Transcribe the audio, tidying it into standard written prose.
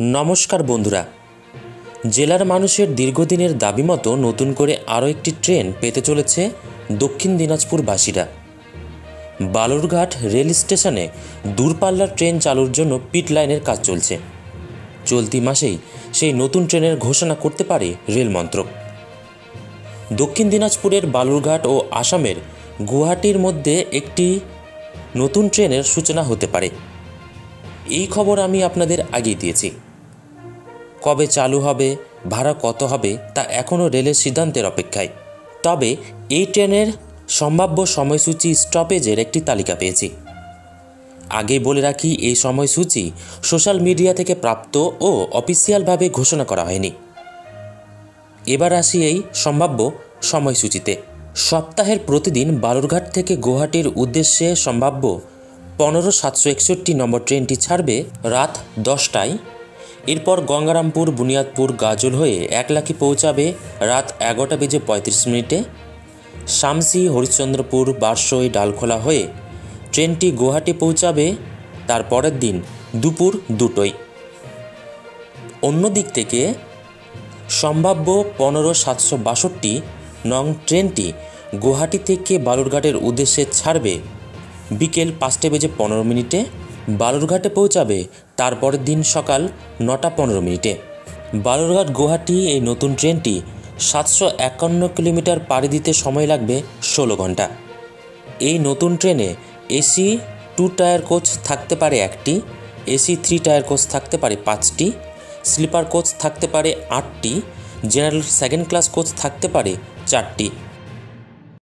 নমস্কার বন্ধুরা, জেলার মানুষের দীর্ঘদিনের দাবি মতো নতুন করে আরও একটি ট্রেন পেতে চলেছে দক্ষিণ দিনাজপুরবাসীরা। বালুরঘাট রেল স্টেশনে দূরপাল্লার ট্রেন চালুর জন্য পিট লাইনের কাজ চলছে। চলতি মাসেই সেই নতুন ট্রেনের ঘোষণা করতে পারে রেল মন্ত্রক। দক্ষিণ দিনাজপুরের বালুরঘাট ও আসামের গুয়াহাটির মধ্যে একটি নতুন ট্রেনের সূচনা হতে পারে। এই খবর আমি আপনাদের আগেই দিয়েছি। কবে চালু হবে, ভাড়া কত হবে তা এখনও রেলের সিদ্ধান্তের অপেক্ষায়। তবে এই ট্রেনের সম্ভাব্য সময়সূচি স্টপেজের একটি তালিকা পেয়েছি। আগেই বলে রাখি, এই সময়সূচি সোশ্যাল মিডিয়া থেকে প্রাপ্ত ও অফিসিয়ালভাবে ঘোষণা করা হয়নি। এবার আসি এই সম্ভাব্য সময়সূচিতে। সপ্তাহের প্রতিদিন বালুরঘাট থেকে গুয়াহাটির উদ্দেশ্যে সম্ভাব্য 15,761 নম্বর ট্রেনটি ছাড়বে রাত 10টায়। এরপর গঙ্গারামপুর, বুনিয়াদপুর, গাজল হয়ে একলাখি পৌঁছাবে রাত 11:35। শামসি, হরিশ্চন্দ্রপুর, বারসই, ডালখোলা হয়ে ট্রেনটি গুয়াহাটি পৌঁছাবে তার পরের দিন দুপুর 2টোয়। অন্যদিক থেকে সম্ভাব্য 15,762 নং ট্রেনটি গুয়াহাটি থেকে বালুরঘাটের উদ্দেশ্যে ছাড়বে বিকেল 5:15। বালুরঘাটে পৌঁছাবে তার পরের দিন সকাল 9:15। বালুরঘাট গুয়াহাটি এই নতুন ট্রেনটি 751 কিলোমিটার পাড়ি দিতে সময় লাগবে 16 ঘন্টা। এই নতুন ট্রেনে এসি 2 টায়ার কোচ থাকতে পারে 1টি, এসি 3 টায়ার কোচ থাকতে পারে 5টি, স্লিপার কোচ থাকতে পারে 8টি, জেনারেল সেকেন্ড ক্লাস কোচ থাকতে পারে 4টি।